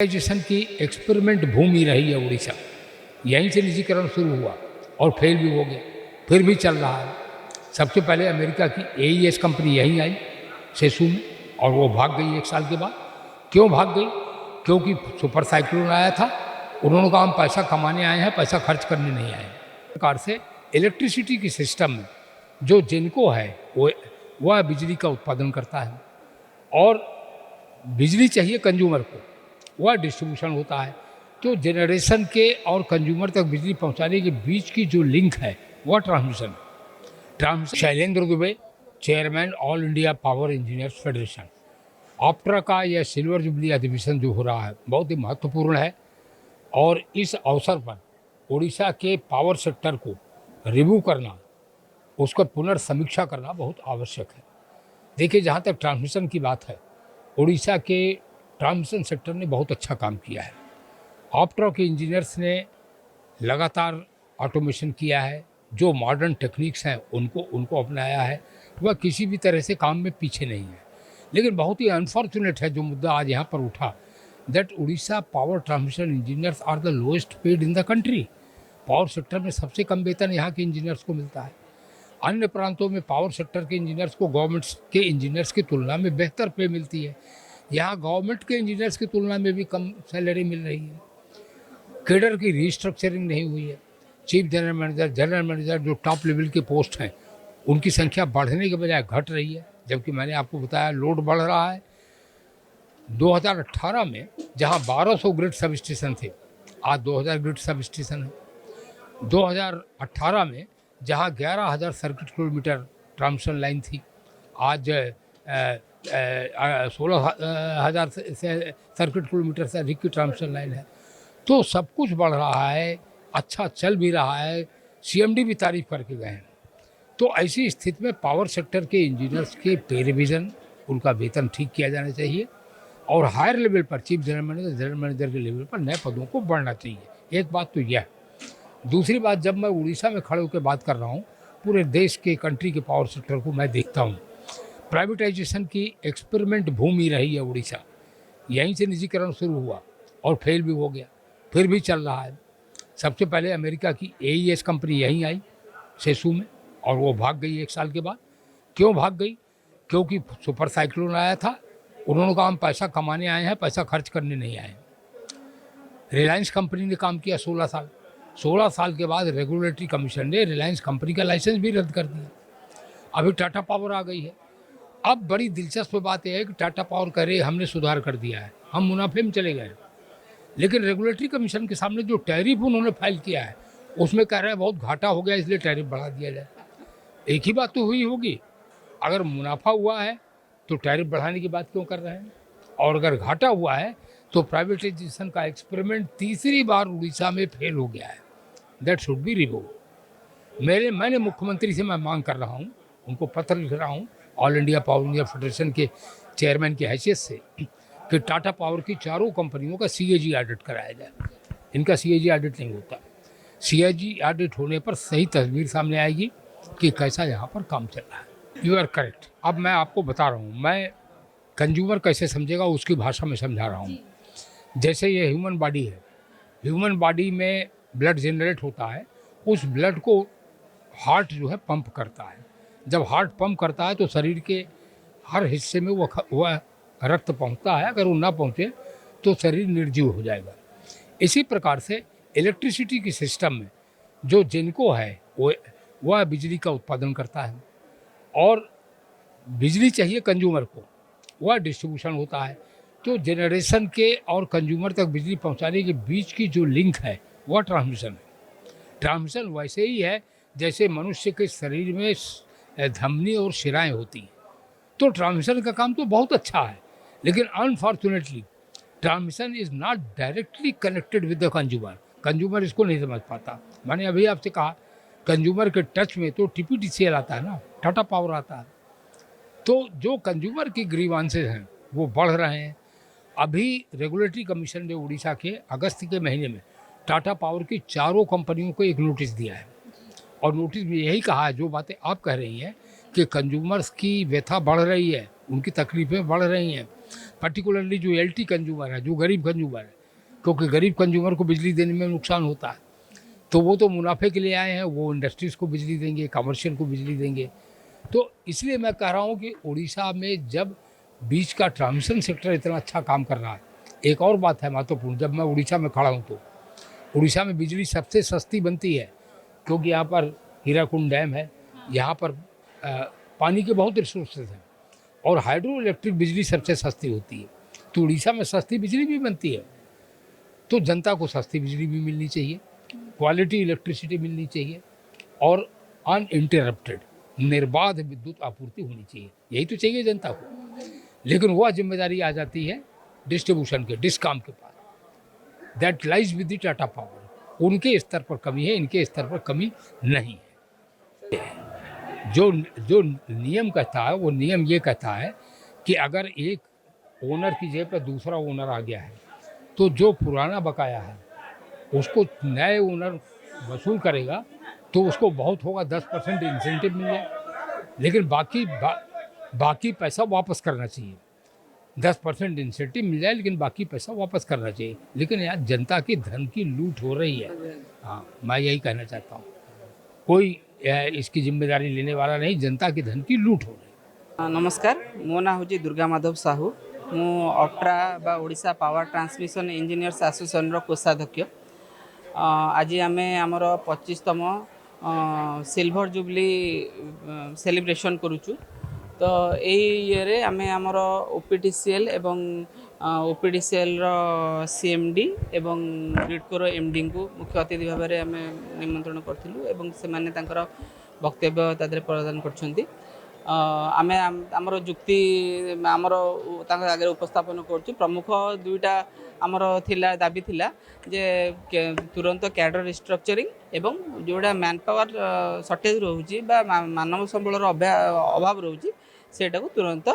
Privatisation की experiment भूमि रही है उड़ीसा। यहीं से निजीकरण शुरू हुआ और फेल भी हो गया, फिर भी चल रहा है। सबसे पहले अमेरिका की एईएस कंपनी यहीं आई सेसू में, और वो भाग गई 1 साल के बाद। क्यों भाग गई? क्योंकि सुपर साइक्लोन आया था। उन्होंने कहा हम पैसा कमाने आए हैं, पैसा खर्च करने नहीं आए हैं। इस प्रकार से इलेक्ट्रिसिटी की सिस्टम में जो जिनको है वह बिजली का उत्पादन करता है, और बिजली चाहिए कंज्यूमर को, वह डिस्ट्रीब्यूशन होता है। तो जनरेशन के और कंज्यूमर तक बिजली पहुंचाने के बीच की जो लिंक है वह transmission. Shailendra Dubey, chairman all India power engineers federation. Optra का यह सिल्वर जुबली अधिवेशन जो हो रहा है बहुत ही महत्वपूर्ण है, और इस अवसर पर उड़ीसा के पावर सेक्टर को रिव्यू करना, उसका पुनर्समीक्षा करना बहुत आवश्यक है। देखिए, जहाँ तक ट्रांसमिशन की बात है, उड़ीसा के ट्रांसमिशन सेक्टर ने बहुत अच्छा काम किया है। ऑप्ट्रा के इंजीनियर्स ने लगातार ऑटोमेशन किया है, जो मॉडर्न टेक्निक्स हैं उनको अपनाया है। वह किसी भी तरह से काम में पीछे नहीं है। लेकिन बहुत ही अनफॉर्चुनेट है जो मुद्दा आज यहाँ पर उठा, that Orissa power transmission engineers are the lowest paid in the country. Power sector में सबसे कम वेतन यहाँ के इंजीनियर्स को मिलता है। अन्य प्रांतों में पावर सेक्टर के इंजीनियर्स को गवर्नमेंट के इंजीनियर्स की तुलना में बेहतर पे मिलती है। यहाँ गवर्नमेंट के इंजीनियर्स की तुलना में भी कम सैलरी मिल रही है। केडर की रीस्ट्रक्चरिंग नहीं हुई है। चीफ जनरल मैनेजर जो टॉप लेवल के पोस्ट हैं, उनकी संख्या बढ़ने के बजाय घट रही है, जबकि मैंने आपको बताया लोड बढ़ रहा है। 2018 में जहाँ 1200 ग्रिड सब स्टेशन थे, आज 2000 ग्रिड सब स्टेशन है। 2018 में जहाँ 11,000 सर्किट किलोमीटर ट्रांसमिशन लाइन थी, आज 16,000 सर्किट किलोमीटर से अधिक की ट्रांसमिशन लाइन है। तो सब कुछ बढ़ रहा है, अच्छा चल भी रहा है। सीएमडी भी तारीफ करके गए हैं। तो ऐसी स्थिति में पावर सेक्टर के इंजीनियर्स के पे रिविज़न, उनका वेतन ठीक किया जाना चाहिए, और हायर लेवल पर चीफ जनरल मैनेजर के लेवल पर नए पदों को बढ़ना चाहिए। एक बात तो यह। दूसरी बात, जब मैं उड़ीसा में खड़े होकर बात कर रहा हूँ, पूरे देश के कंट्री के पावर सेक्टर को मैं देखता हूँ। प्राइवेटाइजेशन की एक्सपेरिमेंट भूमि रही है उड़ीसा। यहीं से निजीकरण शुरू हुआ और फेल भी हो गया, फिर भी चल रहा है। सबसे पहले अमेरिका की एईएस कंपनी यहीं आई सेसू में, और वो भाग गई 1 साल के बाद। क्यों भाग गई? क्योंकि सुपर साइक्लोन आया था। उन्होंने कहा हम पैसा कमाने आए हैं, पैसा खर्च करने नहीं आए हैं। रिलायंस कंपनी ने काम किया 16 साल के बाद रेगुलेटरी कमीशन ने रिलायंस कंपनी का लाइसेंस भी रद्द कर दिया। अभी टाटा पावर आ गई है। अब बड़ी दिलचस्प बात यह है कि टाटा पावर कह रहे हमने सुधार कर दिया है, हम मुनाफे में चले गए। लेकिन रेगुलेटरी कमीशन के सामने जो टैरिफ उन्होंने फाइल किया है, उसमें कह रहे हैं बहुत घाटा हो गया, इसलिए टैरिफ बढ़ा दिया जाए। एक ही बात तो हुई होगी। अगर मुनाफा हुआ है तो टैरिफ बढ़ाने की बात क्यों कर रहे हैं? और अगर घाटा हुआ है तो प्राइवेटाइजेशन का एक्सपेरिमेंट तीसरी बार उड़ीसा में फेल हो गया है। That should be review. मैंने मुख्यमंत्री से मैं मांग कर रहा हूँ, उनको पत्र लिख रहा हूँ all India power India federation के चेयरमैन की हैसियत से, कि टाटा पावर की चारों कंपनियों का सीएजी ऑडिट कराया जाए। इनका सीएजी ऑडिट नहीं होता। सीएजी ऑडिट होने पर सही तस्वीर सामने आएगी कि कैसा यहाँ पर काम चल रहा है। You are correct. अब मैं आपको बता रहा हूँ, मैं कंज्यूमर कैसे समझेगा उसकी भाषा में समझा रहा हूँ। जैसे ये ह्यूमन बॉडी है, ह्यूमन बॉडी में ब्लड जनरेट होता है। उस ब्लड को हार्ट जो है पंप करता है। जब हार्ट पंप करता है तो शरीर के हर हिस्से में वह रक्त पहुंचता है। अगर वो ना पहुंचे तो शरीर निर्जीव हो जाएगा। इसी प्रकार से इलेक्ट्रिसिटी की सिस्टम में जो जिनको है वह बिजली का उत्पादन करता है, और बिजली चाहिए कंज्यूमर को, वह डिस्ट्रीब्यूशन होता है। तो जनरेशन के और कंज्यूमर तक बिजली पहुंचाने के बीच की जो लिंक है वह ट्रांसमिशन है। ट्रांसमिशन वैसे ही है जैसे मनुष्य के शरीर में धमनी और शिराएं होती हैं। तो ट्रांसमिशन का काम तो बहुत अच्छा है, लेकिन unfortunately transmission is not directly connected with the consumer. Consumer इसको नहीं समझ पाता। मैंने अभी आपसे कहा, कंज्यूमर के टच में तो टीपीटीसीएल आता है ना, टाटा पावर आता है। तो जो कंज्यूमर की ग्रीवांसेस हैं वो बढ़ रहे हैं। अभी रेगुलेटरी कमीशन ने उड़ीसा के अगस्त के महीने में टाटा पावर की चारों कंपनियों को एक नोटिस दिया है, और नोटिस में यही कहा है जो बातें आप कह रही हैं कि कंज्यूमर्स की व्यथा बढ़ रही है, उनकी तकलीफें बढ़ रही हैं। पर्टिकुलरली जो एलटी कंज्यूमर है, जो गरीब कंज्यूमर है, क्योंकि गरीब कंज्यूमर को बिजली देने में नुकसान होता है, तो वो तो मुनाफे के लिए आए हैं, वो इंडस्ट्रीज़ को बिजली देंगे, कमर्शियल को बिजली देंगे। तो इसलिए मैं कह रहा हूँ कि उड़ीसा में जब बीच का ट्रांसमिशन सेक्टर इतना अच्छा काम कर रहा है, एक और बात है महत्वपूर्ण, जब मैं उड़ीसा में खड़ा हूँ तो उड़ीसा में बिजली सबसे सस्ती बनती है, क्योंकि यहाँ पर हीराकुंड डैम है, यहाँ पर पानी के बहुत रिसोर्सेज हैं और हाइड्रो इलेक्ट्रिक बिजली सबसे सस्ती होती है। तो उड़ीसा में सस्ती बिजली भी बनती है, तो जनता को सस्ती बिजली भी मिलनी चाहिए, क्वालिटी इलेक्ट्रिसिटी मिलनी चाहिए और अनइंटरप्टेड निर्बाध विद्युत आपूर्ति होनी चाहिए। यही तो चाहिए जनता को। लेकिन वह जिम्मेदारी आ जाती है डिस्ट्रीब्यूशन के, डिस्कॉम के पास। That lies with the Tata power. उनके स्तर पर कमी है, इनके स्तर पर कमी नहीं है। जो नियम कहता है, वो नियम ये कहता है कि अगर एक ओनर की जगह पर दूसरा ओनर आ गया है, तो जो पुराना बकाया है उसको नए ओनर वसूल करेगा, तो उसको बहुत होगा 10% इंसेंटिव मिल जाए, लेकिन बाकी पैसा वापस करना चाहिए। 10% इंसेंटिव मिल जाए, लेकिन बाकी पैसा वापस करना चाहिए। लेकिन यार जनता की धन की लूट हो रही है। हाँ, मैं यही कहना चाहता हूँ, कोई इसकी जिम्मेदारी लेने वाला नहीं, जनता की धन की लूट हो रही है। नमस्कार, मो ना हूँ दुर्गा माधव साहू। मु ऑक्ट्रा बा Odisha power transmission engineers association रो कोषाध्यक्ष। आज आम आमर 25तम सिल्वर जुबली सेलिब्रेशन करुचु। तो ये आम आमर ओपीडीसीएल एवं ओपीडीसीएल रो सीएमडी एवं ग्रिडकोर एमडी को मुख्य अतिथि भाव में आम निमंत्रण करूँ एवं से वक्तव्य तादरे प्रदान कर आमे आमर जुक्ति आमर आगे उपस्थापन करुँ। प्रमुख दुईटा आमर थिला दाबी थिला जे तुरंत कैडर रिस्ट्रक्चरिंग एवं जोड़ा मैन पावर सर्टेज रोचे बा मानव संबल अभाव रोचे सेटा को तुरंत